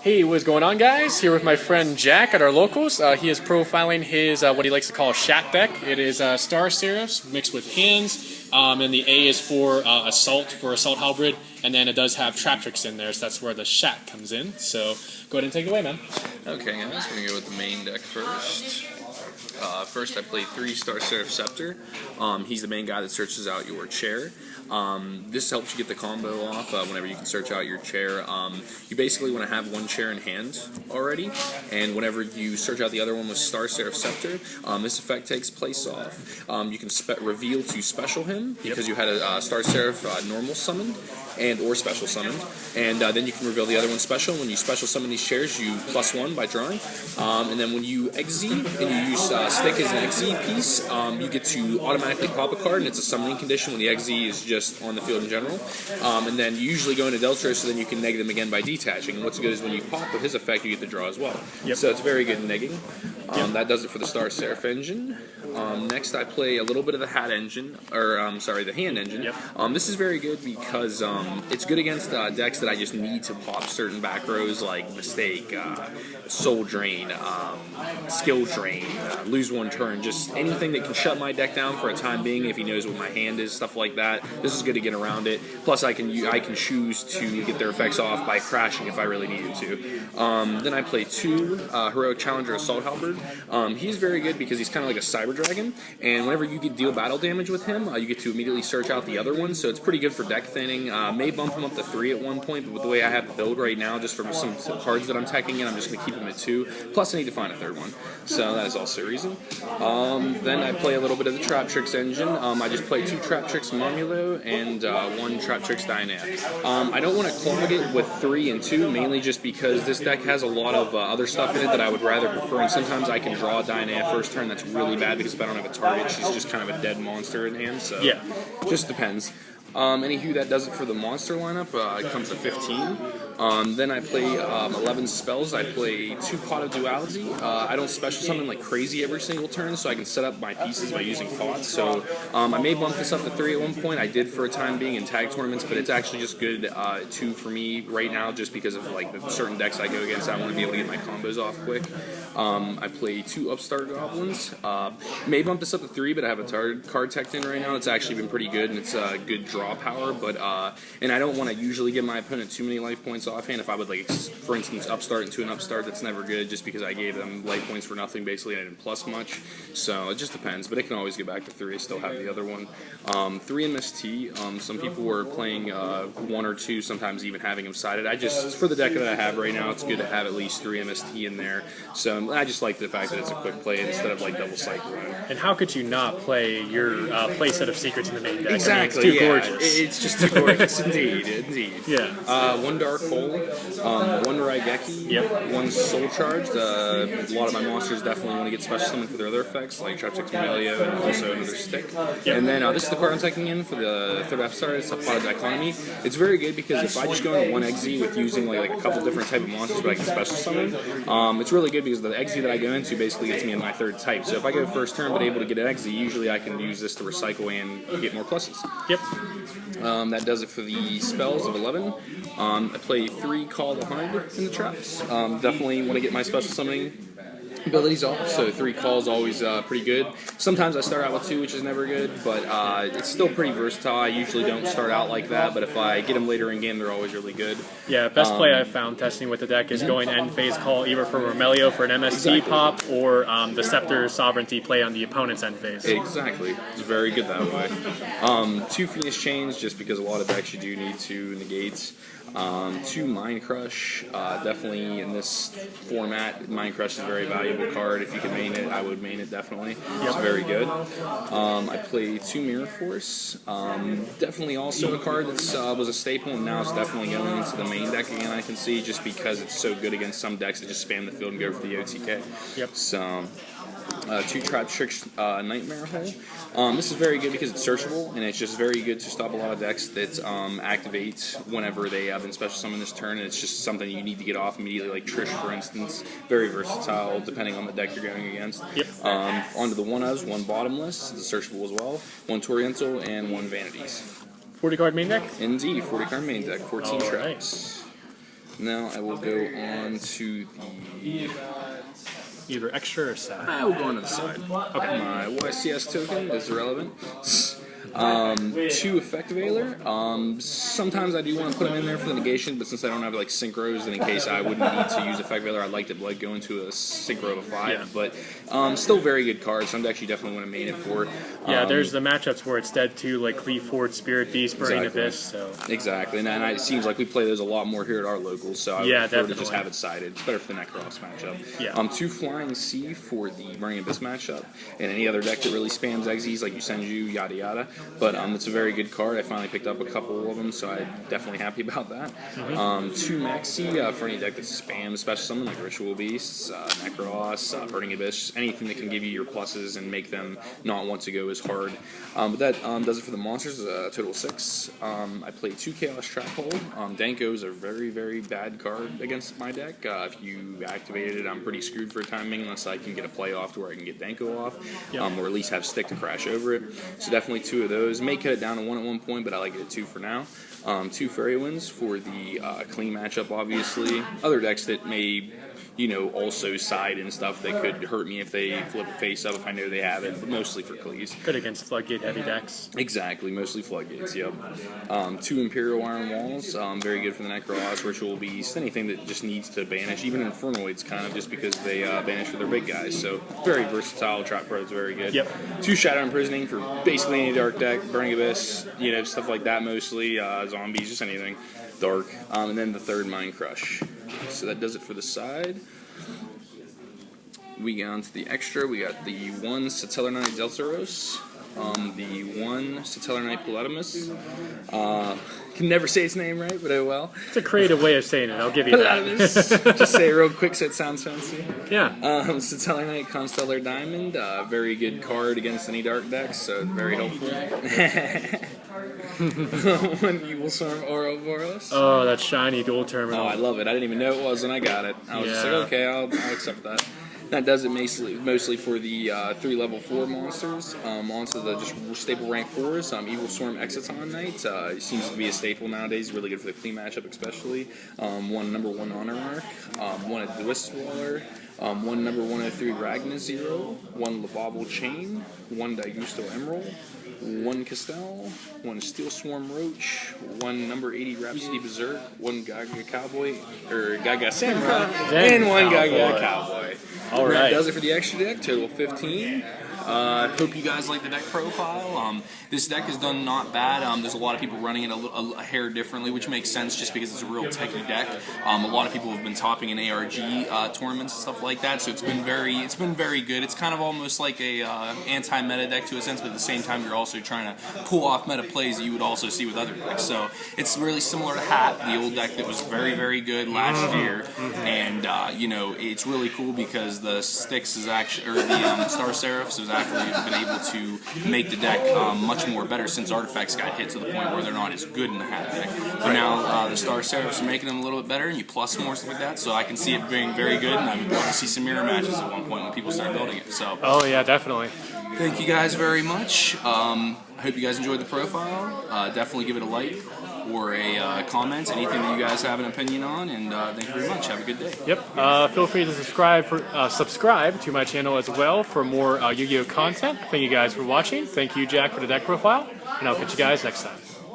Hey, what's going on, guys? Here with my friend Jack at our locals. He is profiling his what he likes to call S.H.A.T deck. It is Star Seraphs mixed with hands, and the A is for Assault Halberd, and then it does have Traptrix in there, so that's where the S.H.A.T comes in. So go ahead and take it away, man. Okay, guys, we're going to go with the main deck first. First, I play 3 Star Seraph Scepter. He's the main guy that searches out your chair. This helps you get the combo off whenever you can search out your chair. You basically want to have one chair in hand already, and whenever you search out the other one with Star Seraph Scepter, this effect takes place off. You can reveal to special him because you had a Star Seraph normal summoned or special summoned, and then you can reveal the other one special. When you special summon these chairs, you +1 by drawing, and then when you exit and you use Stick as an exit piece, you get to automatically pop a card, and it's a summoning condition when the exit is just on the field in general. And then you usually go into Deltro, so then you can neg them again by detaching. And what's good is when you pop with his effect, you get the draw as well. So it's very good negging. That does it for the Star Seraph engine. Next, I play a little bit of the Hat engine, or the Hand engine. This is very good because it's good against decks that I just need to pop certain back rows like Mistake, Soul Drain, Skill Drain, lose one turn, just anything that can shut my deck down for a time being if he knows what my hand is, stuff like that. This is good to get around it. Plus, I can choose to get their effects off by crashing if I really needed to. Then I play 2 Heroic Challenger Assault Halberd. He's very good because he's kind of like a Cyber Dragon, and whenever you deal battle damage with him, you get to immediately search out the other one, so it's pretty good for deck thinning. May bump him up to 3 at one point, but with the way I have the build right now, just from some cards that I'm teching in, I'm just going to keep him at 2. Plus, I need to find a third one, so that is also a reason. Then I play a little bit of the Traptrix engine. I just play 2 Traptrix Momulo and 1 Traptrix Dynaf. I don't want to clog it with 3 and 2, mainly just because this deck has a lot of other stuff in it that I would rather prefer, and sometimes I can draw Dynaf first turn. That's really bad because if I don't have a target, she's just kind of a dead monster in hand, so just depends. Anywho, that does it for the monster lineup. It comes to 15. Then I play 11 spells. I play 2 Pot of Duality. I don't special summon like crazy every single turn, so I can set up my pieces by using thoughts. So I may bump this up to 3 at one point. I did for a time being in tag tournaments, but it's actually just good 2 for me right now, just because of like the certain decks I go against. I want to be able to get my combos off quick. I play 2 Upstart Goblins. May bump this up to 3, but I have a card teched in right now. It's actually been pretty good, and it's a good draw power, but and I don't want to usually give my opponent too many life points offhand. If I would, like, for instance, upstart into an upstart, that's never good, just because I gave them life points for nothing, basically. I didn't plus much, so it just depends, but it can always get back to 3. I still have the other one. 3 MST. Some people were playing 1 or 2, sometimes even having them sided. For the deck that I have right now, it's good to have at least 3 MST in there, so I just like the fact that it's a quick play instead of like double cycle. And how could you not play your play set of secrets in the main deck? Exactly, I mean, it's too gorgeous. It's just too gorgeous, indeed. Yeah. 1 Dark Hole, 1 Raigeki, 1 Soul Charged. A lot of my monsters definitely want to get special summoned for their other effects, like Traptrix Momulo and also another Stick. And then this is the card I'm taking in for the 3rd episode. It's a Pot of Dichotomy. It's very good because if I just go into 1 Exi with using like a couple different type of monsters, but I can special summon, it's really good because the Exi that I go into basically gets me in my 3rd type. So if I go first turn but able to get an Exi, usually I can use this to recycle and get more pluses. That does it for the spells of 11. I play 3 Call the Hind in the traps. Definitely want to get my special summoning abilities off, so 3 calls always pretty good. Sometimes I start out with 2, which is never good, but it's still pretty versatile. I usually don't start out like that, but if I get them later in game, they're always really good. Yeah, best play I've found testing with the deck is going end phase call either for Romelio for an MST pop or the Scepter Sovereignty play on the opponent's end phase. Exactly. It's very good that way. 2 Phoenix Chains, just because a lot of decks you do need to negate. 2 Mind Crush. Definitely in this format, Mind Crush is a very valuable card. If you can main it, I would main it definitely. It's very good. I play 2 Mirror Force. Definitely also a card that was a staple, and now it's definitely going into the main deck again, I can see, just because it's so good against some decks that just spam the field and go for the OTK. So 2 Traptrix Nightmare Hole. This is very good because it's searchable, and it's just very good to stop a lot of decks that activate whenever they have been special summoned this turn, and it's just something you need to get off immediately, like Trish, for instance. Very versatile, depending on the deck you're going against. Onto the 1-ofs, 1 Bottomless, it's searchable as well, 1 Toriental, and 1 Vanities. 40 card main deck? Indeed, 40 card main deck, 14 traps. Now I will go on to the... Either extra or side. I will go on to the side. Okay. My YCS token is irrelevant. 2 effective Ailer. Sometimes I do want to put them in there for the negation, but since I don't have like synchros, then in case I wouldn't need to use effective Ailer, I'd like to like go into a synchro of a 5. Yeah. But still very good cards. Some decks you definitely want to main it for. Yeah, there's the matchups where it's dead too, like Cleave Forward, Spirit Beast, Burning Abyss. So exactly, and it seems like we play those a lot more here at our locals. So I would prefer to just have it sided. It's better for the Necross matchup. Yeah. 2 Flying Sea for the Burning Abyss matchup, and any other deck that really spams Xyz like Yusenju, yada yada. But it's a very good card. I finally picked up a couple of them, so I'm definitely happy about that. 2 Maxi for any deck that spams special summon like Ritual Beasts, Necross, Burning Abyss, anything that can give you your pluses and make them not want to go as hard. But that does it for the monsters. A total of 6. I played 2 Chaos Trap Hold. Danko is a very, very bad card against my deck. If you activate it, I'm pretty screwed for timing unless I can get a play off to where I can get Danko off, or at least have Stick to crash over it. So definitely 2 of those. May cut it down to 1 at one point, but I like it at 2 for now. 2 Fairy Winds for the clean matchup, obviously. Other decks that may, also side and stuff that could hurt me if they flip a face up if I know they have it, but mostly for Cleese. Good against Floodgate heavy decks. Exactly, mostly Floodgates, yep. 2 Imperial Iron Walls, very good for the Necross, Ritual Beast, anything that just needs to banish, even Infernoids kind of just because they banish for their big guys, so very versatile. Trap Pro is very good. Yep. 2 Shadow Imprisoning for basically any dark deck, Burning Abyss, stuff like that mostly, zombies, just anything dark. And then the 3rd Mind Crush. So that does it for the side. We get on to the extra. We got the 1 Satellarknight Zeltaros, the 1 Satellarknight Polydamas. Can never say its name right, but oh well. It's a creative way of saying it. I'll give you that. Just say it real quick so it sounds fancy. Yeah. Satellarknight Constellar Diamond, very good card against any dark decks, so very helpful. 1 Evil Storm Ouroboros. Oh, that shiny dual terminal. Oh, I love it. I didn't even know it was when I got it. I was just like, okay, I'll accept that. That does it mostly for the 3 level 4 monsters. Onto the just staple rank 4s. Evil Storm Exciton Knight. It seems to be a staple nowadays. Really good for the clean matchup, especially. 1 number 1 Honor Mark. 1 Wisp Waller. 1 number 103 Ragna Zero. 1 Lavable Chain. 1 Daigusto Emerald. 1 Castell, 1 Steel Swarm Roach, 1 number 80 Rhapsody Berserk, 1 Gaga Cowboy, or Gaga Samurai, and 1 Gaga Cowboy. All right. That does it for the extra deck, total 15. Hope you guys like the deck profile. This deck is done not bad. There's a lot of people running it a hair differently, which makes sense just because it's a real techie deck. A lot of people have been topping in ARG tournaments and stuff like that, so it's been very good. It's kind of almost like a anti-meta deck to a sense, but at the same time you're also trying to pull off meta plays that you would also see with other decks. So it's really similar to Hat, the old deck that was very, very good last year, and it's really cool because the Styx is actually, or the Star Seraphs has actually been able to make the deck much more better since artifacts got hit to the point where they're not as good in the Hat deck. But now the Star Seraphs are making them a little bit better, and you plus more stuff like that. So I can see it being very good, and I would love to see some mirror matches at one point when people start building it. So. Oh yeah, definitely. Thank you guys very much. I hope you guys enjoyed the profile. Definitely give it a like or a comment, anything that you guys have an opinion on, and thank you very much. Have a good day. Yep. Feel free to subscribe to my channel as well for more Yu-Gi-Oh content. Thank you guys for watching. Thank you, Jack, for the deck profile, and I'll catch you guys next time.